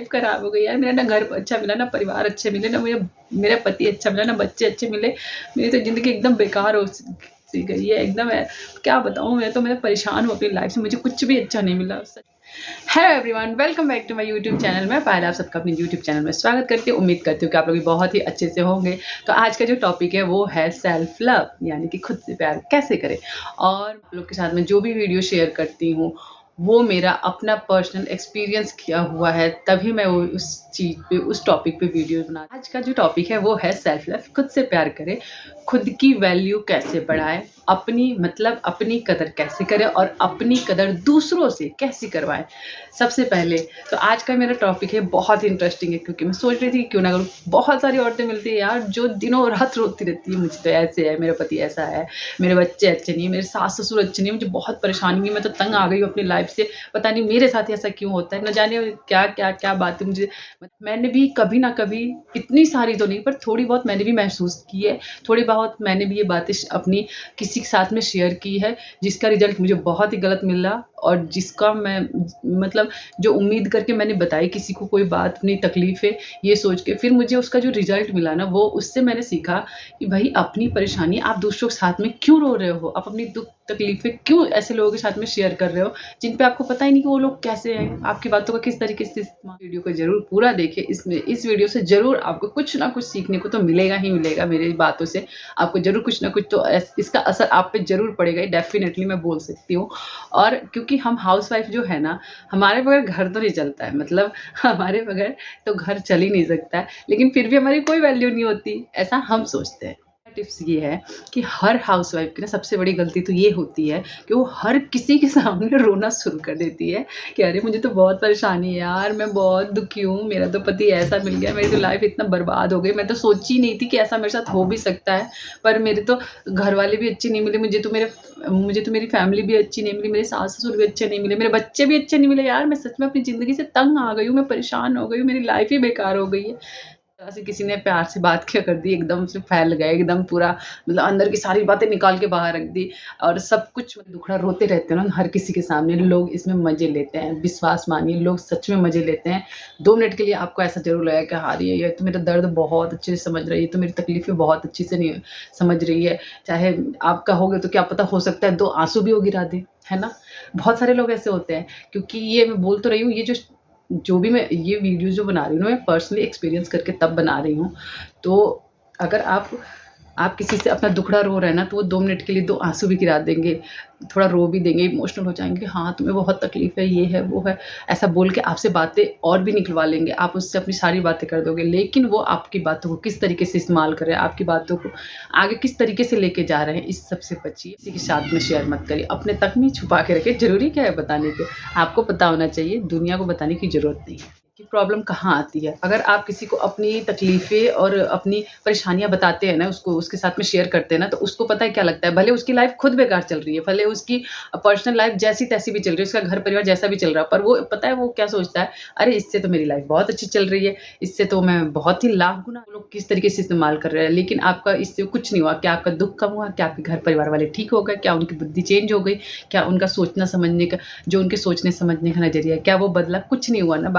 Life खराब हो गई यार। मेरा ना घर अच्छा मिला, ना परिवार अच्छे मिले, ना मेरा पति अच्छा मिला, ना बच्चे अच्छे मिले। मेरी तो ज़िंदगी एकदम बेकार हो सी गई है एकदम। क्या बताऊँ, मैं परेशान हूँ अपनी लाइफ से। मुझे कुछ भी अच्छा नहीं मिला। Hello everyone, welcome back to my YouTube channel. मैं पायल आप सबका अपने यूट्यूब चैनल में स्वागत करती हूँ। उम्मीद करती हूँ कि आप लोग भी बहुत ही अच्छे से होंगे। तो आज का जो टॉपिक है वो है सेल्फ लव, यानी कि खुद से प्यार कैसे करें। और आप लोग के साथ में जो भी वीडियो शेयर करती हूँ वो मेरा अपना पर्सनल एक्सपीरियंस किया हुआ है, तभी मैं वो उस चीज़ पे, उस टॉपिक पे वीडियो बना। आज का जो टॉपिक है वो है सेल्फ लव, खुद से प्यार करें, खुद की वैल्यू कैसे बढ़ाएं, अपनी कदर कैसे करें और अपनी कदर दूसरों से कैसे करवाएं। सबसे पहले तो आज का मेरा टॉपिक है बहुत इंटरेस्टिंग है, क्योंकि मैं सोच रही थी कि क्यों ना करूँ। बहुत सारी औरतें मिलती है यार जो दिनों रात रोती रहती है, मुझे तो ऐसे है, मेरा पति ऐसा है, मेरे बच्चे अच्छे नहीं, मेरे सास ससुर अच्छे नहीं, मुझे बहुत परेशानी है, मैं तो तंग आ गई हूँ अपनी लाइफ से। पता नहीं मेरे साथ ऐसा क्यों होता है, न जाने क्या क्या क्या बात है। मुझे मैंने भी कभी ना कभी, इतनी सारी तो नहीं पर थोड़ी बहुत मैंने भी महसूस की है, थोड़ी बहुत मैंने भी ये बातें अपनी किसी के साथ में शेयर की है, जिसका रिजल्ट मुझे बहुत ही गलत मिला। और जिसका मैं जो उम्मीद करके मैंने बताई किसी को कोई बात, अपनी तकलीफ़ें ये सोच के, फिर मुझे उसका जो रिजल्ट मिला ना, वो उससे मैंने सीखा कि भाई अपनी परेशानी आप दूसरों के साथ में क्यों रो रहे हो, आप अपनी दुख तकलीफ़ें क्यों ऐसे लोगों के साथ में शेयर कर रहे हो जिन पे आपको पता ही नहीं कि वो लोग कैसे हैं, आपकी बातों का किस तरीके से इस्तेमाल। वीडियो को ज़रूर पूरा देखें। इस वीडियो से ज़रूर आपको कुछ ना कुछ सीखने को तो मिलेगा ही मिलेगा। मेरी बातों से आपको ज़रूर कुछ ना कुछ तो इसका असर आप पे ज़रूर पड़ेगा, डेफ़िनेटली मैं बोल सकती हूँ। और क्योंकि हम हाउसवाइफ़ जो है ना, हमारे बगैर घर तो नहीं चलता है, हमारे बगैर तो घर चल ही नहीं सकता है, लेकिन फिर भी हमारी कोई वैल्यू नहीं होती, ऐसा हम सोचते हैं। टिप्स ये है कि हर हाउसवाइफ की ना सबसे बड़ी गलती तो ये होती है कि वो हर किसी के सामने रोना शुरू कर देती है कि अरे मुझे तो बहुत परेशानी है यार, मैं बहुत दुखी हूँ, मेरा तो पति ऐसा मिल गया, मेरी तो लाइफ इतना बर्बाद हो गई, मैं तो सोची नहीं थी कि ऐसा मेरे साथ हो भी सकता है। पर मेरे तो घर वाले भी अच्छे नहीं मिले, मुझे तो मेरी फैमिली भी अच्छी नहीं मिली, मेरे सास ससुर भी अच्छे नहीं मिले, मेरे बच्चे भी अच्छे नहीं मिले यार। मैं सच में अपनी ज़िंदगी से तंग आ गई हूँ, मैं परेशान हो गई हूँ, मेरी लाइफ ही बेकार हो गई है। तरह से किसी ने प्यार से बात क्या कर दी, एकदम से फैल गए, एकदम पूरा अंदर की सारी बातें निकाल के बाहर रख दी। और सब कुछ दुखड़ा रोते रहते हैं ना हर किसी के सामने। लोग इसमें मज़े लेते हैं, विश्वास मानिए, लोग सच में मज़े लेते हैं। 2 मिनट के लिए आपको ऐसा ज़रूर लगेगा कि हाँ, ये तो मेरा दर्द बहुत अच्छे से समझ रही है, तो मेरी तकलीफ़ें बहुत अच्छी से नहीं समझ रही है। चाहे आप कहोगे तो क्या पता, हो सकता है 2 आँसू भी वो गिरा दे, है ना? बहुत सारे लोग ऐसे होते हैं। क्योंकि ये मैं बोल तो रही हूँ, ये जो भी मैं ये वीडियो जो बना रही हूँ ना, मैं पर्सनली एक्सपीरियंस करके तब बना रही हूँ। तो अगर आप किसी से अपना दुखड़ा रो रहे हैं ना, तो वो 2 मिनट के लिए 2 आँसू भी गिरा देंगे, थोड़ा रो भी देंगे, इमोशनल हो जाएँगे कि हाँ, तुम्हें बहुत तकलीफ़ है, ये है, वो है। ऐसा बोल के आपसे बातें और भी निकलवा लेंगे, आप उससे अपनी सारी बातें कर दोगे, लेकिन वो आपकी बातों को किस तरीके से इस्तेमाल कर रहे हैं, आपकी बातों को आगे किस तरीके से लेके जा रहे हैं, इस सब से बचिए। किसी के साथ में शेयर मत करिए, अपने तक में छुपा के रखिए। ज़रूरी क्या है बताने के, आपको पता होना चाहिए, दुनिया को बताने की ज़रूरत नहीं है कि प्रॉब्लम कहाँ आती है। अगर आप किसी को अपनी तकलीफ़ें और अपनी परेशानियाँ बताते हैं ना, उसके साथ में शेयर करते हैं ना, तो उसको पता है क्या लगता है, भले उसकी लाइफ़ खुद बेकार चल रही है, भले उसकी पर्सनल लाइफ़ जैसी-तैसी भी चल रही है, उसका घर परिवार जैसा भी चल रहा है, पर वो पता है वो क्या सोचता है, अरे इससे तो मेरी लाइफ़ बहुत अच्छी चल रही है, इससे तो मैं बहुत ही लाख गुना। वो लोग किस तरीके से इस्तेमाल कर रहे हैं, लेकिन आपका इससे कुछ नहीं हुआ। क्या आपका दुःख कम हुआ? क्या आपके घर परिवार वाले ठीक हो गए? क्या उनकी बुद्धि चेंज हो गई? क्या उनका सोचना समझने का, जो उनके सोचने समझने का नज़रिया है, क्या वो बदला? कुछ नहीं हुआ ना।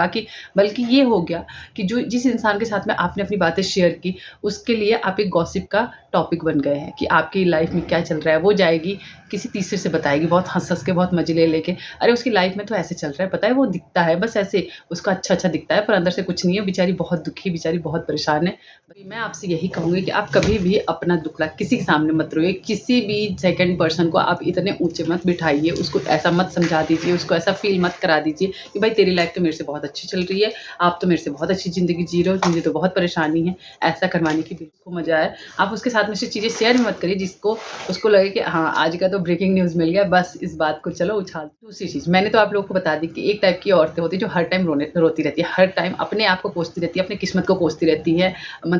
बल्कि ये हो गया कि जिस इंसान के साथ में आपने अपनी बातें शेयर की, उसके लिए आप एक गॉसिप का टॉपिक बन गए हैं कि आपकी लाइफ में क्या चल रहा है। वो जाएगी किसी तीसरे से बताएगी, बहुत हँस-हँस के, बहुत मज़े ले-लेके, अरे उसकी लाइफ में तो ऐसे चल रहा है, पता है वो दिखता है बस ऐसे, उसका अच्छा-अच्छा दिखता है, पर अंदर से कुछ नहीं है, बेचारी बहुत दुखी, बेचारी बहुत परेशान है। मैं आपसे यही कहूँगी कि आप कभी भी अपना दुखड़ा किसी के सामने मत रोइए, किसी भी सेकंड पर्सन को आप इतने ऊँचे मत बिठाइए, उसको ऐसा मत समझा दीजिए, उसको ऐसा फ़ील मत करा दीजिए कि भाई तेरी लाइफ तो मेरे से बहुत अच्छी चल रही है, आप तो मेरे से बहुत अच्छी ज़िंदगी जी रहे हो, मुझे तो बहुत परेशानी है। ऐसा करवाने की बिल्कुल मज़ा है। आप उसके साथ में से चीज़ें शेयर मत करिए जिसको उसको लगे कि हाँ, आज का तो ब्रेकिंग न्यूज़ मिल गया, बस इस बात को चलो उछाल। दूसरी चीज़ मैंने तो आप लोगों को बता दी कि एक टाइप की औरतें होती हैं जो हर टाइम रोती रहती है, हर टाइम अपने आप को कोसती रहती है, अपनी किस्मत को कोसती रहती है।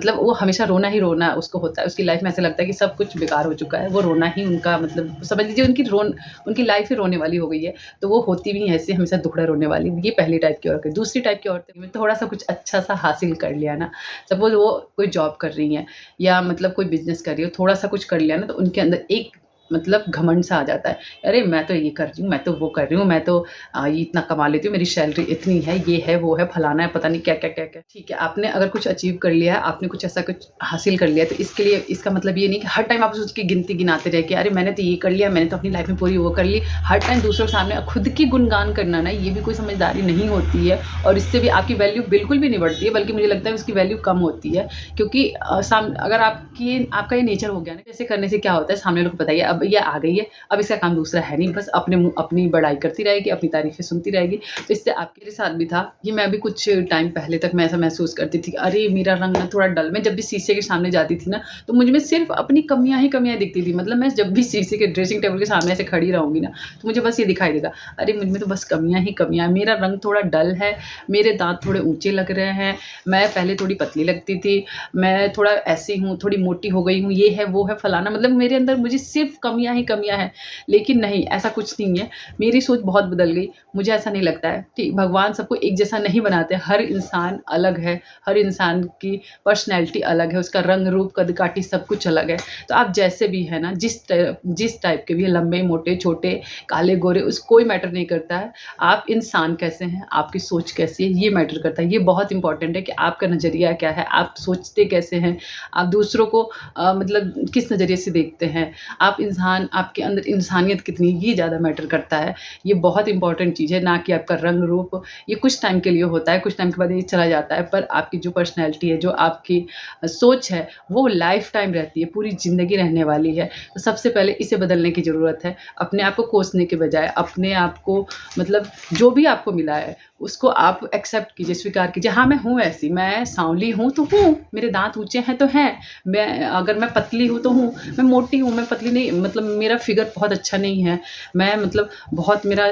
वो हमेशा रोना ही रोना उसको होता है, उसकी लाइफ में ऐसा लगता है कि सब कुछ बेकार हो चुका है, वो रोना ही उनका समझ लीजिए उनकी लाइफ ही रोने वाली हो गई है। तो वो होती भी ऐसे हमेशा दुखड़ा रोने वाली। ये पहली टाइप की औरत है। दूसरी टाइप की औरतें में थोड़ा-सा कुछ अच्छा-सा हासिल कर लिया ना, सपोज़ वो कोई जॉब कर रही हैं या कोई बिज़नेस कर रही है, थोड़ा-सा कुछ कर लिया ना, तो उनके अंदर एक मतलब घमंड सा आ जाता है। अरे मैं तो ये कर रही हूँ, मैं तो वो कर रही हूँ, मैं तो ये इतना कमा लेती हूँ, मेरी सैलरी इतनी है, ये है, वो है, फलाना है, पता नहीं क्या-क्या, क्या-क्या। ठीक है, आपने अगर कुछ अचीव कर लिया है, आपने कुछ ऐसा कुछ हासिल कर लिया है, तो इसके लिए इसका मतलब ये नहीं कि हर टाइम आप उसकी गिनती गिनाते रहे कि अरे मैंने तो ये कर लिया, मैंने तो अपनी लाइफ में पूरी वो कर ली। हर टाइम दूसरों के सामने खुद की गुणगान करना ना, ये भी कोई समझदारी नहीं होती है और इससे भी आपकी वैल्यू बिल्कुल भी नहीं बढ़ती है, बल्कि मुझे लगता है उसकी वैल्यू कम होती है। क्योंकि अगर आपका ये नेचर हो गया ना, ऐसे करने से क्या होता है, सामने वाले को पता ही है अब ये आ गई है, अब इसका काम दूसरा है नहीं, बस अपनी बड़ाई करती रहेगी, अपनी तारीफ़ें सुनती रहेगी। तो इससे आपके साथ भी था, ये मैं भी कुछ टाइम पहले तक मैं ऐसा महसूस करती थी, अरे मेरा रंग ना थोड़ा डल। मैं जब भी शीशे के सामने जाती थी ना, तो मुझ में सिर्फ़ अपनी कमियाँ ही कमियाँ दिखती थी। मतलब मैं जब भी शीशे के ड्रेसिंग टेबल के सामने ऐसे खड़ी रहूँगी ना, तो मुझे बस ये दिखाई देगा, अरे मुझ में तो बस कमियाँ ही कमियाँ हैं, मेरा रंग थोड़ा डल है, मेरे दाँत थोड़े ऊँचे लग रहे हैं, मैं पहले थोड़ी पतली लगती थी, मैं थोड़ा ऐसी हूँ, थोड़ी मोटी हो गई हूँ, ये है, वो है, फलाना। मतलब मेरे अंदर मुझे सिर्फ़ कमियाँ ही कमियाँ हैं। लेकिन नहीं, ऐसा कुछ नहीं है। मेरी सोच बहुत बदल गई। मुझे ऐसा नहीं लगता है कि भगवान सबको एक जैसा नहीं बनाते। हर इंसान अलग है, हर इंसान की पर्सनैलिटी अलग है, उसका रंग, रूप, कद-काठी सब कुछ अलग है। तो आप जैसे भी हैं ना, जिस टाइप के भी हैं, लंबे, मोटे, छोटे, काले, गोरे, उस कोई मैटर नहीं करता है। आप इंसान कैसे हैं, आपकी सोच कैसी है, ये मैटर करता है। ये बहुत इम्पोर्टेंट है कि आपका नज़रिया क्या है, आप सोचते कैसे हैं, आप दूसरों को मतलब किस नज़रिए से देखते हैं, आपके अंदर इंसानियत कितनी, ये ज़्यादा मैटर करता है। ये बहुत इंपॉर्टेंट चीज़ है, ना कि आपका रंग रूप। ये कुछ टाइम के लिए होता है, कुछ टाइम के बाद ये चला जाता है, पर आपकी जो पर्सनैलिटी है, जो आपकी सोच है, वो लाइफ़ टाइम रहती है, पूरी ज़िंदगी रहने वाली है। तो सबसे पहले इसे बदलने की ज़रूरत है। अपने आप को कोसने के बजाय अपने आप को मतलब जो भी आपको मिला है, उसको आप एक्सेप्ट कीजिए, स्वीकार कीजिए। हाँ, मैं हूँ ऐसी, मैं सांवली हूँ तो हूँ, मेरे दाँत ऊँचे हैं तो हैं, अगर मैं पतली हूँ तो हूँ, मैं मोटी हूँ, मैं पतली नहीं, मतलब मेरा फिगर बहुत अच्छा नहीं है, मैं मतलब बहुत मेरा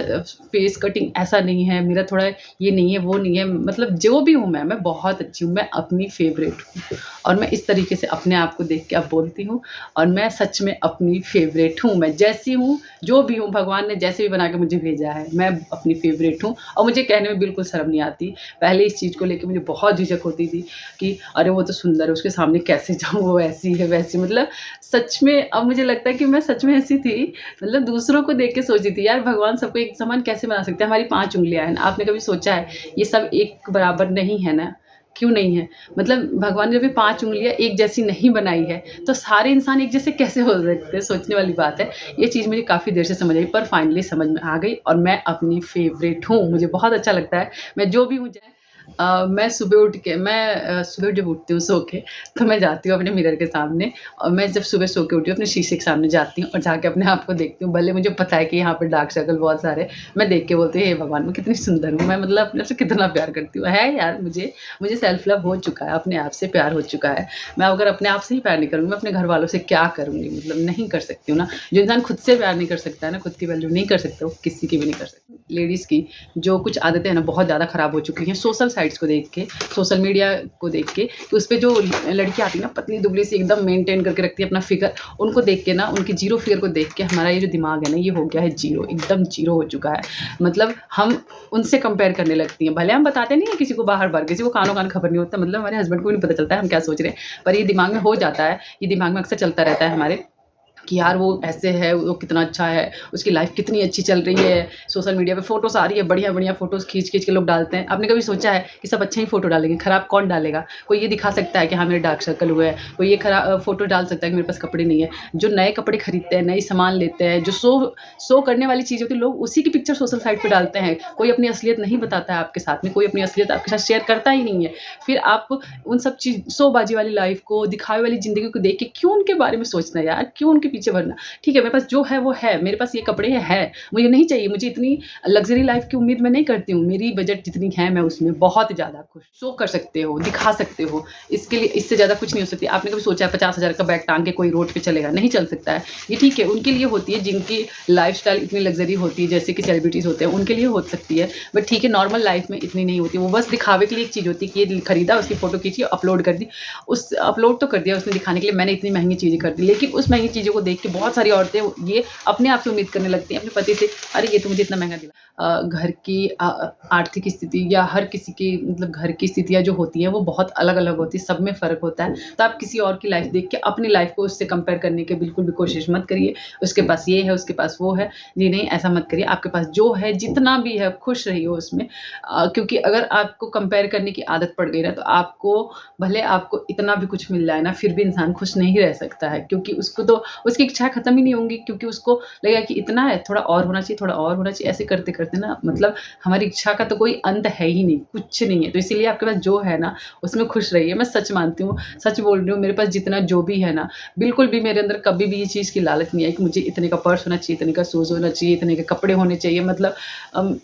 फेस कटिंग ऐसा नहीं है, मेरा थोड़ा ये नहीं है, वो नहीं है, मतलब जो भी हूँ मैं बहुत अच्छी हूँ, मैं अपनी फ़ेवरेट हूँ और मैं इस तरीके से अपने आप को देख के अब बोलती हूँ और मैं सच में अपनी फ़ेवरेट हूँ। मैं जैसी हूँ, जो भी हूँ, भगवान ने जैसे भी बना के मुझे भेजा है, मैं अपनी फ़ेवरेट हूँ और मुझे कहने में बिल्कुल शर्म नहीं आती। पहले इस चीज़ को लेके मुझे बहुत झिझक होती थी कि अरे वो तो सुंदर है, उसके सामने कैसे जाऊँ, वो ऐसी है, वैसी, मतलब सच में अब मुझे लगता है कि मैं सच में ऐसी थी। मतलब दूसरों को देख के सोचती थी, यार भगवान सबको एक समान कैसे बना सकते हैं? हमारी 5 उँगलियाँ हैं ना, आपने कभी सोचा है ये सब एक बराबर नहीं है ना? क्यों नहीं है? मतलब भगवान ने जब ये 5 उँगलियाँ एक जैसी नहीं बनाई है, तो सारे इंसान एक जैसे कैसे हो सकते हैं? सोचने वाली बात है। ये चीज़ मुझे काफ़ी देर से समझ आई, पर फाइनली समझ में आ गई और मैं अपनी फ़ेवरेट हूँ। मुझे बहुत अच्छा लगता है, मैं जो भी हूँ चाहे मैं सुबह जब उठती हूँ सो के, तो मैं जाती हूँ अपने मिरर के सामने और मैं जब सुबह सो के उठी हूँ, अपने शीशे के सामने जाती हूँ और जाके अपने आप को देखती हूँ। भले मुझे पता है कि यहाँ पे डार्क सर्कल बहुत सारे हैं, मैं देख के बोलती हूँ, हे भगवान मैं कितनी सुंदर हूँ, मैं मतलब अपने आप से कितना प्यार करती हूँ। है यार, मुझे सेल्फ लव हो चुका है, अपने आप से प्यार हो चुका है। मैं अगर अपने आप से ही प्यार नहीं करूँगी, मैं अपने घर वालों से क्या करूँगी? मतलब नहीं कर सकती हूँ ना। जो इंसान खुद से प्यार नहीं कर सकता है ना, खुद की वैल्यू नहीं कर सकता, वो किसी की भी नहीं कर सकता। लेडीज़ की जो कुछ आदतें हैं ना, बहुत ज़्यादा ख़राब हो चुकी हैं सोशल साइट्स को देख के, सोशल मीडिया को देख के, कि उसपे जो लड़कियाँ आती हैं ना, पतली-दुबली सी एकदम मेंटेन करके रखती है अपना फिगर, उनको देख के ना, उनकी ज़ीरो फिगर को देख के हमारा ये जो दिमाग है ना, ये हो गया है ज़ीरो, एकदम ज़ीरो हो चुका है। मतलब हम उनसे कंपेयर करने लगती हैं। भले हम बताते नहीं हैं किसी को बाहर-बाहर, किसी को कानो-कान खबर नहीं होता, मतलब हमारे हस्बैंड को भी नहीं पता चलता है हम क्या सोच रहे हैं, पर ये दिमाग में हो जाता है, ये दिमाग में अक्सर चलता रहता है हमारे कि यार वो ऐसे है, वो कितना अच्छा है, उसकी लाइफ़ कितनी अच्छी चल रही है। सोशल मीडिया पे फ़ोटोज़ आ रही है, बढ़िया-बढ़िया फ़ोटोज़ खींच-खींच के लोग डालते हैं। आपने कभी सोचा है कि सब अच्छे ही फ़ोटो डालेंगे, खराब कौन डालेगा? कोई ये दिखा सकता है कि हाँ, मेरे डार्क सर्कल हुए हैं, कोई ये फ़ोटो डाल सकता है कि मेरे पास कपड़े नहीं है। जो नए कपड़े खरीदते हैं, नए सामान लेते हैं, जो शो करने वाली चीज़ होती है, लोग उसी की पिक्चर सोशल साइट पे डालते हैं। कोई अपनी असलियत नहीं बताता है आपके साथ में, कोई अपनी असलियत आपके साथ शेयर करता ही नहीं है। फिर आप उन सब शोबाजी वाली लाइफ़ को, दिखावे वाली ज़िंदगी को देख के क्यों उनके बारे में सोचना यार? क्यों उनके पीछे भरना? ठीक है, मेरे पास जो है वो है, मेरे पास ये कपड़े हैं, मुझे नहीं चाहिए, मुझे इतनी लग्ज़री लाइफ़ की उम्मीद मैं नहीं करती हूँ, मेरी बजट जितनी है मैं उसमें बहुत ज़्यादा खुश। शो कर सकते हो, दिखा सकते हो, इसके लिए इससे ज़्यादा कुछ नहीं हो सकती। आपने कभी सोचा है 50,000 का बैग टाँग के कोई रोड पे चलेगा? नहीं चल सकता है। ये ठीक है, उनके लिए होती है जिनकी लाइफ़स्टाइल इतनी लग्ज़री होती है, जैसे कि सेलिब्रिटीज़ होते हैं, उनके लिए हो सकती है, बट ठीक है, नॉर्मल लाइफ़ में इतनी नहीं होती। वो बस दिखावे के लिए एक चीज़ होती है कि ये खरीदा, उसकी फ़ोटो खींची, अपलोड कर दी। अपलोड तो कर दिया उसने दिखाने के लिए मैंने इतनी महँगी चीज़ें खरीदी, लेकिन उस महँगी चीज़ों को देख के बहुत सारी औरतें ये अपने आप से उम्मीद करने लगती हैं अपने पति से, अरे ये तो मुझे इतना महँगा दिला। घर की आर्थिक स्थिति या हर किसी की मतलब घर की स्थितियाँ जो होती हैं वो बहुत अलग-अलग होती है, सब में फ़र्क होता है। तो आप किसी और की लाइफ़ देख के अपनी लाइफ़ को उससे कंपेयर करने की बिल्कुल भी कोशिश मत करिए। उसके पास ये है, उसके पास वो है। जी नहीं, ऐसा मत करिए। आपके पास जो है, जितना भी है, खुश रहिए उसमें। क्योंकि अगर आपको कंपेयर करने की आदत पड़ गई ना, तो आपको भले आपको इतना भी कुछ मिल जाए ना, फिर भी इंसान खुश नहीं रह सकता है, क्योंकि उसको तो उसकी इच्छाएँ खत्म ही नहीं होंगी, क्योंकि उसको लगेगा कि इतना है, थोड़ा और होना चाहिए, थोड़ा और होना चाहिए। ऐसे करते-करते ना मतलब हमारी इच्छा का तो कोई अंत है ही नहीं, कुछ नहीं है। तो इसीलिए आपके पास जो है ना, उसमें खुश रहिए। मैं सच मानती हूँ, सच बोल रही हूँ, मेरे पास जितना जो भी है ना, बिल्कुल भी मेरे अंदर कभी भी ये चीज़ की लालच नहीं आई कि मुझे इतने का पर्स होना चाहिए, इतने का शूज़ होना चाहिए, इतने के कपड़े होने चाहिए। मतलब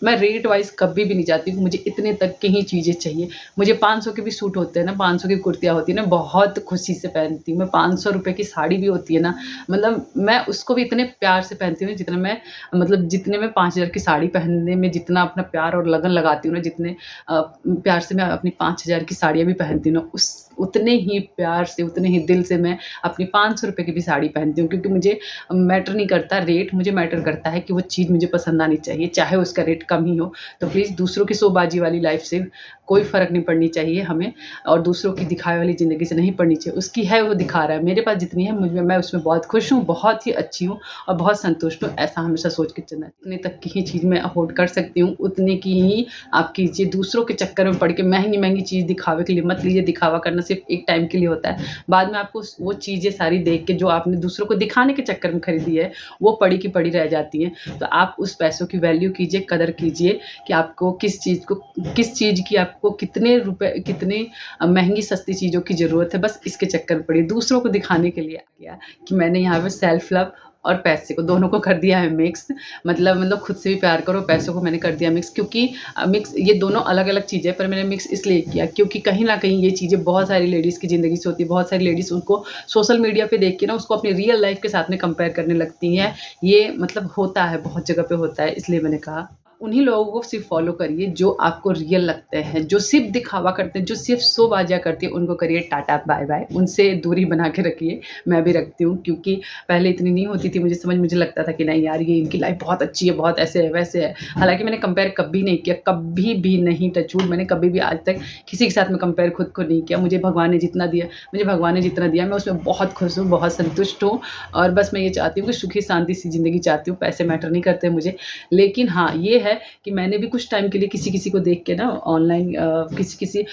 मैं रेट वाइज़ कभी भी नहीं चाहती कि मुझे इतने तक की ही चीज़ें चाहिए। मुझे 500 के भी सूट होते हैं ना, 500 की कुर्तियाँ होती हैं ना, बहुत खुशी से पहनती हूँ। मैं 500 रुपए की साड़ी भी होती है ना, मतलब मैं उसको भी इतने प्यार से पहनती हूँ जितना मैं मतलब जितने मैं 5,000 की साड़ी पहनने में जितना अपना प्यार और लगन लगाती हूँ ना, जितने प्यार से मैं अपनी 5,000 की साड़ियाँ भी पहनती हूँ ना, उस उतने ही प्यार से, उतने ही दिल से मैं अपनी 500 रुपए की भी साड़ी पहनती हूँ, क्योंकि मुझे मैटर नहीं करता रेट, मुझे मैटर करता है कि वो चीज़ मुझे पसंद आनी चाहिए, चाहे उसका रेट कम ही हो। तो प्लीज़ दूसरों की शोबाजी वाली लाइफ़ से कोई फ़र्क नहीं पड़नी चाहिए हमें, और दूसरों की दिखावे वाली ज़िंदगी से नहीं पड़नी चाहिए। उसकी है वो दिखा रहा है, मेरे पास जितनी है मुझे मैं उसमें बहुत खुश हूँ, बहुत ही अच्छी हूँ और बहुत संतुष्ट हूँ। ऐसा हमेशा सोच के चलना है। इतने तक की ही चीज़ मैं अफ़ोर्ड कर सकती हूँ, उतने की ही आप कीजिए। दूसरों के चक्कर में पड़ के महँगी-महँगी चीज़ दिखावे के लिए मत लीजिए। दिखावा करना सिर्फ़ एक टाइम के लिए होता है। बाद में आपको वो चीज़ें सारी देख के जो आपने दूसरों को दिखाने के चक्कर में खरीदी है, वो पड़ी की पड़ी रह जाती हैं। तो आप उस पैसों की वैल्यू कीजिए, कदर कीजिए कि आपको किस चीज़ की आपको कितने रुपए कितने महँगी सस्ती चीज़ों की ज़रूरत है, बस इसके चक्कर में पड़िए। दूसरों को दिखाने के लिए किया कि मैंने यहाँ पे सेल्फ लव और पैसे को दोनों को कर दिया है मिक्स। मतलब खुद से भी प्यार करो, पैसों को मैंने कर दिया मिक्स, क्योंकि मिक्स ये दोनों अलग-अलग चीज़ें हैं, पर मैंने मिक्स इसलिए किया क्योंकि कहीं न कहीं ये चीज़ें बहुत सारी लेडीज़ की ज़िंदगी से होती है। बहुत सारी लेडीज़ उनको सोशल मीडिया पे देख के ना उसको अपनी रियल लाइफ़ के साथ में कंपेयर करने लगती हैं। ये मतलब होता है, बहुत जगह पे होता है, इसलिए मैंने कहा उन्हीं लोगों को सिर्फ़ फ़ॉलो करिए जो आपको रियल लगते हैं, जो सिर्फ़ दिखावा करते हैं, जो सिर्फ़ शोबाज़ियाँ करती हैं, उनको करिए टाटा बाय-बाय। उनसे दूरी बना के रखिए, मैं भी रखती हूँ, क्योंकि पहले इतनी नहीं होती थी मुझे समझ, मुझे लगता था कि नहीं यार ये इनकी लाइफ़ बहुत अच्छी है, बहुत ऐसे है, वैसे है। हालाँकि मैंने कंपेयर कभी नहीं किया, कभी भी नहीं, टच वुड, मैंने कभी भी आज तक किसी के साथ में कंपेयर खुद को नहीं किया। मुझे भगवान ने जितना दिया, मुझे भगवान ने जितना दिया मैं उसमें बहुत खुश हूँ, बहुत संतुष्ट हूँ, और बस मैं ये चाहती हूँ कि सुखी शांति सी ज़िंदगी चाहती हूँ। पैसे मैटर नहीं करते मुझे। लेकिन हाँ, ये है कि मैंने भी कुछ टाइम के लिए किसी-किसी को देख के ना ऑनलाइन किसी-किसी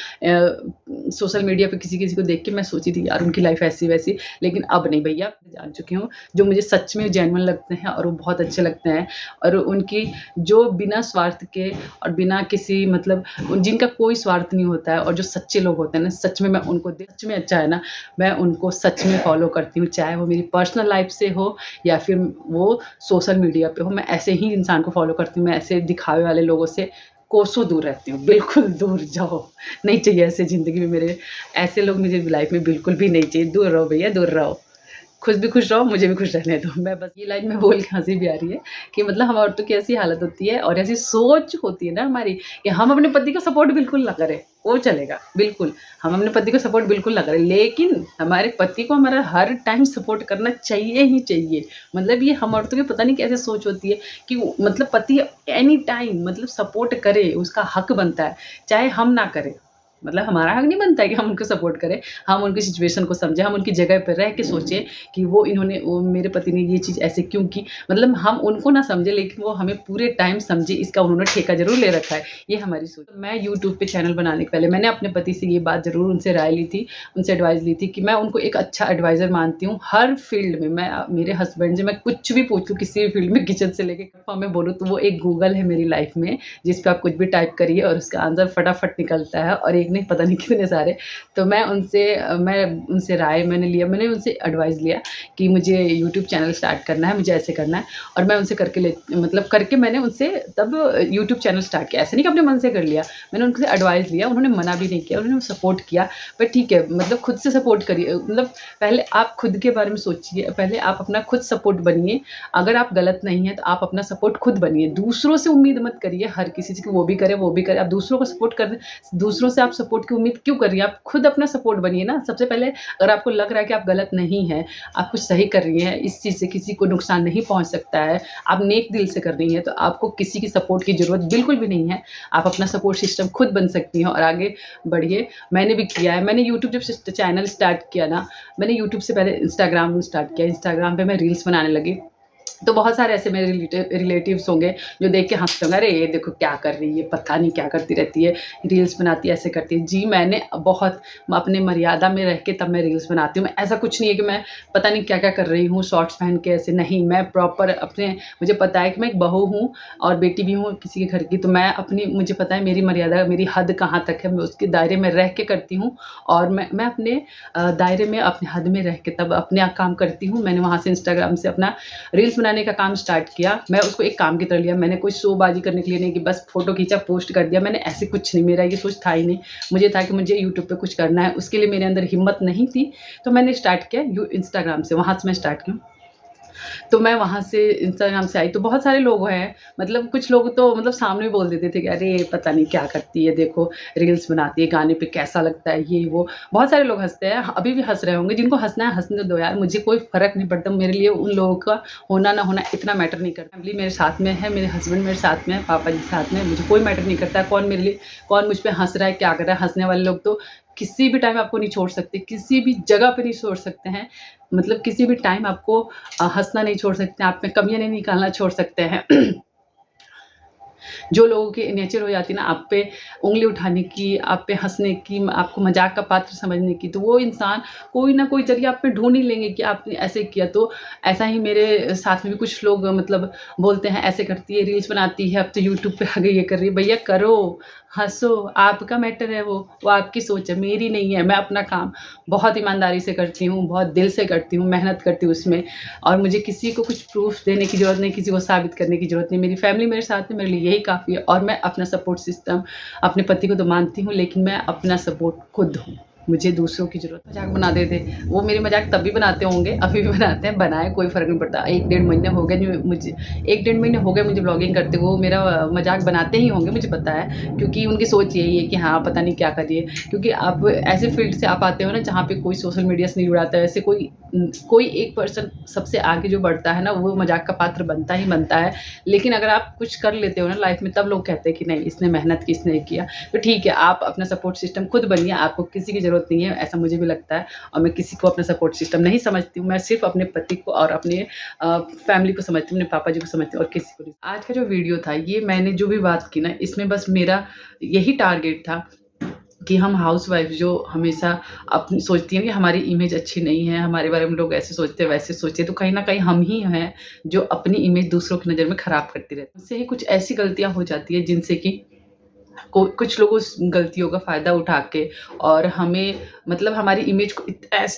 सोशल मीडिया पे किसी-किसी को देख के मैं सोची थी यार उनकी लाइफ़ ऐसी-वैसी, लेकिन अब नहीं भैया, जान चुकी हूँ। जो मुझे सच में जेन्युइन लगते हैं और वो बहुत अच्छे लगते हैं, और उनकी जो बिना स्वार्थ के और बिना किसी मतलब जिनका कोई स्वार्थ नहीं होता है और जो सच्चे लोग होते हैं ना, सच में मैं उनको सच में अच्छा है ना, मैं उनको सच में फ़ॉलो करती हूँ, चाहे वो मेरी पर्सनल लाइफ़ से हो या फिर वो सोशल मीडिया पे हो। मैं ऐसे ही इंसान को फ़ॉलो करती हूँ, मैं ऐसे दिखावे वाले लोगों से कोसों दूर रहती हूँ। बिल्कुल दूर जाओ, नहीं चाहिए ऐसे ज़िंदगी में मेरे, ऐसे लोग मुझे लाइफ़ में बिल्कुल भी नहीं चाहिए। दूर रहो भैया, दूर रहो। खुद भी खुश रहो, मुझे भी खुश रहने दो। मैं बस ये लाइन में बोल के हँसी भी आ रही है कि मतलब हम औरतों की ऐसी हालत होती है और ऐसी सोच होती है ना हमारी कि हम अपने पति का सपोर्ट बिल्कुल ना करें, वो चलेगा, बिल्कुल। हम अपने पति को सपोर्ट बिल्कुल ना करें, लेकिन हमारे पति को हमारा हर टाइम सपोर्ट करना चाहिए ही चाहिए। मतलब ये हम औरतों की पता नहीं कैसे सोच होती है कि मतलब पति एनी टाइम मतलब सपोर्ट करे, उसका हक बनता है, चाहे हम ना करें। मतलब हमारा हक नहीं बनता है कि हम उनको सपोर्ट करें, हम उनकी सिचुएशन को समझें, हम उनकी जगह पे रह के सोचें कि वो मेरे पति ने ये चीज़ ऐसे क्यों की। मतलब हम उनको ना समझें, लेकिन वो हमें पूरे टाइम समझे, इसका उन्होंने ठेका ज़रूर ले रखा है, ये हमारी सोच। मैं यूट्यूब पे चैनल बनाने के पहले मैंने अपने पति से ये बात ज़रूर उनसे राय ली थी, उनसे एडवाइस ली थी कि मैं उनको एक अच्छा एडवाइज़र मानती हूँ हर फील्ड में। मैं मेरे हस्बैंड से मैं कुछ भी पूछ लूँ किसी भी फील्ड में, किचन से लेके फॉर्म में बोलूँ तो वो एक गूगल है मेरी लाइफ में, जिस पे आप कुछ भी टाइप करिए और उसका आंसर फटाफट निकलता है, और एक नहीं पता नहीं कितने सारे। तो मैं उनसे राय मैंने लिया, मैंने उनसे एडवाइस लिया कि मुझे यूट्यूब चैनल स्टार्ट करना है, मुझे ऐसे करना है, और मैं उनसे करके मैंने उनसे तब यूट्यूब चैनल स्टार्ट किया। ऐसे नहीं कि अपने मन से कर लिया, मैंने उनसे एडवाइस लिया, उन्होंने मना भी नहीं किया, उन्होंने सपोर्ट किया। पर ठीक है, मतलब खुद से सपोर्ट करिए, मतलब पहले आप खुद के बारे में सोचिए, पहले आप अपना खुद सपोर्ट बनिए। अगर आप गलत नहीं हैं तो आप अपना सपोर्ट खुद बनिए, दूसरों से उम्मीद मत करिए हर किसी से कि वो भी करे, वो भी करे। आप दूसरों को सपोर्ट कर दूसरों से आप सपोर्ट की उम्मीद क्यों कर रही हैं? आप खुद अपना सपोर्ट बनिए ना। सबसे पहले अगर आपको लग रहा है कि आप गलत नहीं हैं, आप कुछ सही कर रही हैं, इस चीज़ से किसी को नुकसान नहीं पहुँच सकता है, आप नेक दिल से कर रही हैं, तो आपको किसी की सपोर्ट की ज़रूरत बिल्कुल भी नहीं है। आप अपना सपोर्ट सिस्टम खुद बन सकती हैं और आगे बढ़िए। मैंने भी किया है। मैंने यूट्यूब जब चैनल स्टार्ट किया ना, मैंने यूट्यूब से पहले इंस्टाग्राम स्टार्ट किया। इंस्टाग्राम पे मैं रील्स बनाने लगी। तो बहुत सारे ऐसे मेरे रिलेटिव्स होंगे जो देख के हँसते होंगे, अरे ये देखो क्या कर रही है, पता नहीं क्या करती रहती है, रील्स बनाती है, ऐसे करती है। जी मैंने बहुत अपने मर्यादा में रह के तब मैं रील्स बनाती हूँ। मैं ऐसा कुछ नहीं है कि मैं पता नहीं क्या-क्या कर रही हूँ, शॉर्ट्स पहन के ऐसे नहीं, मैं प्रॉपर अपने, मुझे पता है कि मैं एक बहू हूँ और बेटी भी हूँ किसी के घर की, तो मैं अपनी, मुझे पता है मेरी मर्यादा, मेरी हद कहाँ तक है, मैं उसके दायरे में रह के करती हूँ और मैं अपने दायरे में, अपने हद में रह के तब अपने काम करती हूँ। मैंने वहाँ से इंस्टाग्राम से अपना रील्स बनाने का काम स्टार्ट किया। मैं उसको एक काम की तरह लिया। मैंने कोई शोबाजी करने के लिए नहीं कि बस फ़ोटो खींचा, पोस्ट कर दिया। मैंने ऐसे कुछ नहीं, मेरा ये सोच था ही नहीं। मुझे था कि मुझे यूट्यूब पे कुछ करना है, उसके लिए मेरे अंदर हिम्मत नहीं थी। तो मैंने स्टार्ट किया इंस्टाग्राम से, वहाँ से मैं स्टार्ट की। तो मैं वहाँ से इंस्टाग्राम से आई तो बहुत सारे लोग हैं, मतलब कुछ लोग तो मतलब सामने भी बोल देते थे कि अरे पता नहीं क्या करती है, देखो रील्स बनाती है, गाने पे कैसा लगता है, ये वो। बहुत सारे लोग हँसते हैं, अभी भी हँस रहे होंगे। जिनको हँसना है हँसने दो यार, मुझे कोई फ़र्क नहीं पड़ता। मेरे लिए उन लोगों का होना ना होना इतना मैटर नहीं करता। फैमिली मेरे साथ में है, मेरे हस्बैंड मेरे साथ में है, पापा जी साथ में है, मुझे कोई मैटर नहीं करता कौन मेरे लिए, कौन मुझ पे हँस रहा है, क्या कर रहा है। हँसने वाले लोग तो किसी भी टाइम आपको नहीं छोड़ सकते, किसी भी जगह पे नहीं छोड़ सकते हैं। मतलब किसी भी टाइम आपको हँसना नहीं छोड़ सकते हैं, आप में कमियाँ नहीं निकालना छोड़ सकते हैं। जो लोगों की नेचर हो जाती है ना आप पे उँगली उठाने की, आप पे हँसने की, आपको मज़ाक का पात्र समझने की, तो वो इंसान कोई ना कोई ज़रिया आप पे ढूँढ ही लेंगे कि आपने ऐसे किया। तो ऐसा ही मेरे साथ में भी कुछ लोग मतलब बोलते हैं, ऐसे करती है, रील्स बनाती है, अब तो यूट्यूब पे आ गई ये कर रही है। भैया करो, हँसो, आपका मैटर है वो आपकी सोच है, मेरी नहीं है। मैं अपना काम बहुत ईमानदारी से करती हूँ, बहुत दिल से करती हूँ, मेहनत करती हूँ उसमें और मुझे किसी को कुछ प्रूफ़ देने की ज़रूरत नहीं, किसी को साबित करने की ज़रूरत नहीं। मेरी फैमिली मेरे साथ है, मेरे लिए यही काफ़ी है और मैं अपना सपोर्ट सिस्टम अपने पति को तो मानती हूँ, लेकिन मैं अपना सपोर्ट खुद हूँ। मुझे दूसरों की ज़रूरत, मज़ाक बनाते थे। वो मेरे मज़ाक तब भी बनाते होंगे, अभी भी बनाते हैं, बनाए कोई फ़र्क नहीं पड़ता। 1 डेढ़ महीने हो गए जो मुझे 1 डेढ़ महीने हो गए मुझे ब्लॉगिंग करते, वो मेरा मज़ाक बनाते ही होंगे, मुझे पता है, क्योंकि उनकी सोच यही है कि हाँ, पता नहीं क्या कर रही है। क्योंकि आप ऐसे फ़ील्ड से आप आते हो ना जहाँ पे कोई सोशल मीडिया से नहीं जुड़ाता है, ऐसे कोई एक पर्सन सबसे आगे जो बढ़ता है ना, वो मज़ाक का पात्र बनता ही बनता है। लेकिन अगर आप कुछ कर लेते हो ना लाइफ़ में, तब लोग कहते हैं कि नहीं, इसने मेहनत की, इसने किया। तो ठीक है, आप अपना सपोर्ट सिस्टम खुद बनिए, आपको किसी की ज़रूरत नहीं है, ऐसा मुझे भी लगता है और मैं किसी को अपना सपोर्ट सिस्टम नहीं समझती हूँ। मैं सिर्फ़ अपने पति को और अपने फैमिली को समझती हूँ, अपने पापा जी को समझती हूँ और किसी को नहीं। आज का जो वीडियो था, ये मैंने जो भी बात की ना, इसमें बस मेरा यही टारगेट था कि हम हाउसवाइफ जो हमेशा अपनी सोचती हैं कि हमारी इमेज अच्छी नहीं है, हमारे बारे में लोग ऐसे सोचते हैं, वैसे सोचते हैं, तो कहीं न कहीं हम ही हैं जो अपनी इमेज दूसरों की नज़र में ख़राब करते रहते हैं। उससे ही कुछ ऐसी गलतियाँ हो जाती है जिनसे कि कुछ लोग उस गलतियों का फ़ायदा उठा के और हमें मतलब हमारी इमेज को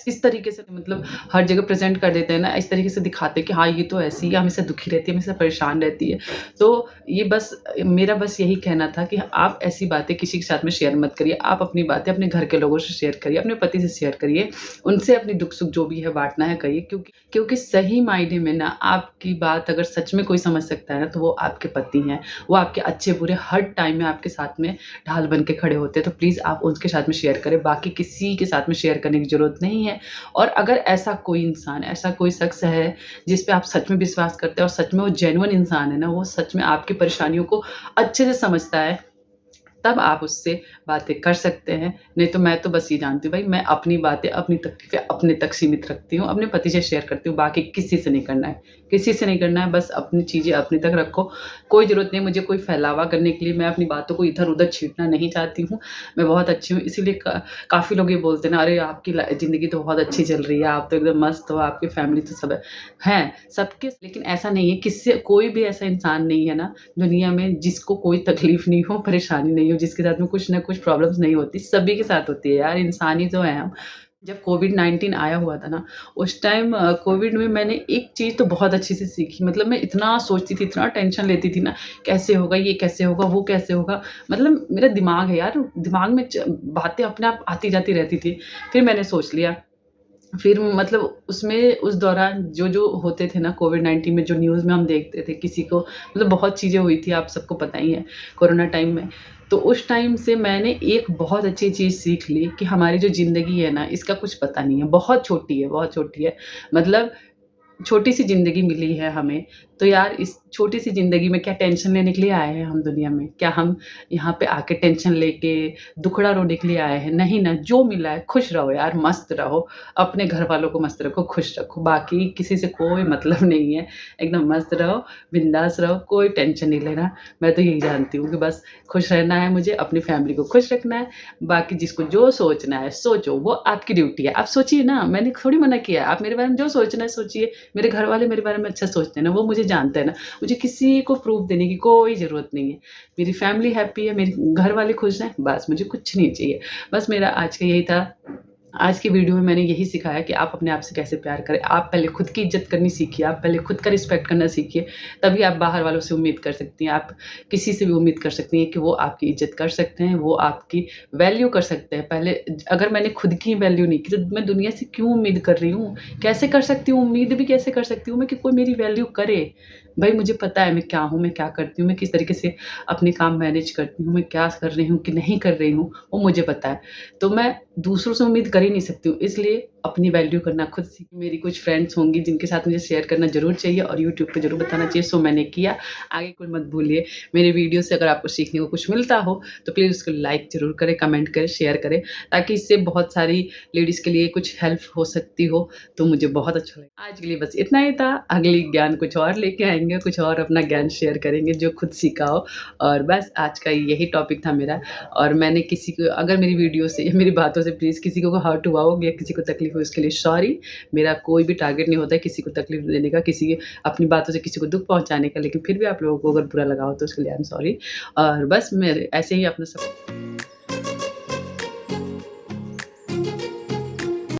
इस तरीके से मतलब हर जगह प्रेज़ेंट कर देते हैं ना, इस तरीके से दिखाते हैं कि हाँ, ये तो ऐसी है, हमेशा दुखी रहती है, हमेशा परेशान रहती है। तो ये बस मेरा बस यही कहना था कि आप ऐसी बातें किसी के साथ में शेयर मत करिए। आप अपनी बातें अपने घर के लोगों से शेयर करिए, अपने पति से शेयर करिए, उनसे अपनी दुःख-सुख जो भी है बाँटना है करिए, क्योंकि सही मायने में ना आपकी बात अगर सच में कोई समझ सकता है ना, तो वो आपके पति हैं। वो आपके अच्छे-बुरे हर टाइम में आपके साथ में ढाल बन के खड़े होते हैं। तो प्लीज़ आप उनके साथ में शेयर करें, बाकी किसी के साथ में शेयर करने की ज़रूरत नहीं है। और अगर ऐसा कोई इंसान, ऐसा कोई शख़्स है जिस पे आप सच में विश्वास करते हैं और सच में वो जेन्युइन इंसान है ना, वो सच में आपकी परेशानियों को अच्छे से समझता है, तब आप उससे बातें कर सकते हैं। नहीं तो मैं तो बस ये जानती हूँ भाई, मैं अपनी बातें, अपनी तकलीफ़ें अपने तक सीमित रखती हूँ, अपने पति से शेयर करती हूँ, बाकी किसी से नहीं करना है। किसी से नहीं करना है, बस अपनी चीज़ें अपने तक रखो। कोई ज़रूरत नहीं मुझे कोई फैलावा करने के लिए, मैं अपनी बातों को इधर-उधर छींटना नहीं चाहती हूँ। मैं बहुत अच्छी हूँ, इसीलिए काफ़ी लोग ये बोलते हैं ना, अरे आपकी ज़िंदगी तो बहुत अच्छी चल रही है, आप तो एकदम मस्त हो, आपकी फैमिली तो सब है। हैं, सबके, लेकिन ऐसा नहीं है, किससे कोई भी ऐसा इंसान नहीं है ना दुनिया में जिसको कोई तकलीफ़ नहीं हो, परेशानी नहीं हो, जिसके साथ में कुछ ना कुछ प्रॉब्लम्स नहीं होती, सभी के साथ होती है यार, इंसान ही तो हैं हम। जब कोविड-19 आया हुआ था ना, उस टाइम कोविड में मैंने एक चीज़ तो बहुत अच्छे से सीखी। मतलब मैं इतना सोचती थी, इतना टेंशन लेती थी ना, कैसे होगा, ये कैसे होगा, वो कैसे होगा। मतलब मेरा दिमाग है यार, दिमाग में बातें अपने आप आती-जाती रहती थी। फिर मैंने सोच लिया, फिर मतलब उसमें उस दौरान जो होते थे ना कोविड-19 में, जो न्यूज़ में हम देखते थे, किसी को मतलब बहुत चीज़ें हुई थी, आप सबको पता ही है कोरोना टाइम में। तो उस टाइम से मैंने एक बहुत अच्छी चीज़ सीख ली कि हमारी जो ज़िंदगी है ना, इसका कुछ पता नहीं है, बहुत छोटी है, बहुत छोटी है। मतलब छोटी-सी ज़िंदगी मिली है हमें, तो यार इस छोटी-सी ज़िंदगी में क्या टेंशन लेने के लिए आए हैं हम दुनिया में? क्या हम यहाँ पे आके टेंशन लेके दुखड़ा रोने के लिए आए हैं? नहीं ना, जो मिला है खुश रहो यार, मस्त रहो, अपने घरवालों को मस्त रखो, खुश रखो, बाकी किसी से कोई मतलब नहीं है। एकदम मस्त रहो, बिंदास रहो, कोई टेंशन नहीं लेना। मैं तो यही जानती हूँ कि बस खुश रहना है मुझे, अपनी फैमिली को खुश रखना है, बाकी जिसको जो सोचना है सोचो, वो आपकी ड्यूटी है। आप सोचिए ना, मैंने थोड़ी मना किया है, आप मेरे बारे में जो सोचना है सोचिए। मेरे घर वाले मेरे बारे में अच्छा सोचते हैं ना, वो मुझे जानते हैं ना, मुझे किसी को प्रूफ़ देने की कोई ज़रूरत नहीं है। मेरी फैमिली हैप्पी है, मेरे घर वाले खुश हैं, बस मुझे कुछ नहीं चाहिए। बस मेरा आज का यही था। आज की वीडियो में मैंने यही सिखाया कि आप अपने आप से कैसे प्यार करें। आप पहले खुद की इज़्ज़त करनी सीखिए, आप पहले खुद का रिस्पेक्ट करना सीखिए, तभी आप बाहर वालों से उम्मीद कर सकती हैं। आप किसी से भी उम्मीद कर सकती हैं कि वो आपकी इज़्ज़त कर सकते हैं, वो आपकी वैल्यू कर सकते हैं। पहले अगर मैंने खुद की वैल्यू नहीं की, तो मैं दुनिया से क्यों उम्मीद कर रही हूँ? कैसे कर सकती हूँ, उम्मीद भी कैसे कर सकती हूँ मैं कि कोई मेरी वैल्यू करे? भई मुझे पता है मैं क्या हूँ, मैं क्या करती हूँ, मैं किस तरीके से अपने काम मैनेज करती हूँ, मैं क्या कर रही हूँ कि नहीं कर रही हूँ, वो मुझे पता है। तो मैं दूसरों से उम्मीद कर ही नहीं सकती हूँ, इसलिए अपनी वैल्यू करना खुद सीख। मेरी कुछ फ्रेंड्स होंगी जिनके साथ मुझे शेयर करना ज़रूर चाहिए और यूट्यूब पे ज़रूर बताना चाहिए, सो मैंने किया। आगे कोई मत भूलिए, मेरे वीडियो से अगर आपको सीखने को कुछ मिलता हो, तो प्लीज़ उसको लाइक ज़रूर करें, कमेंट करें, शेयर करें, ताकि इससे बहुत सारी लेडीज़ के लिए कुछ हेल्प हो सकती हो, तो मुझे बहुत अच्छा लगेगा। आज के लिए बस इतना ही था, अगली ज्ञान कुछ और लेके आएँगे, कुछ और अपना ज्ञान शेयर करेंगे जो खुद सीखा हो। और बस आज का यही टॉपिक था मेरा। और मैंने किसी को अगर मेरी वीडियो से या मेरी बातों से प्लीज़ किसी को हर्ट हुआ हो या किसी को तकलीफ़ हुई उसके लिए सॉरी। मेरा कोई भी टारगेट नहीं होता है किसी को तकलीफ़ देने का, किसी की अपनी बातों से किसी को दुःख पहुँचाने का, लेकिन फिर भी आप लोगों को अगर बुरा लगा हो तो उसके लिए आई एम सॉरी। और बस मेरे ऐसे ही अपना सब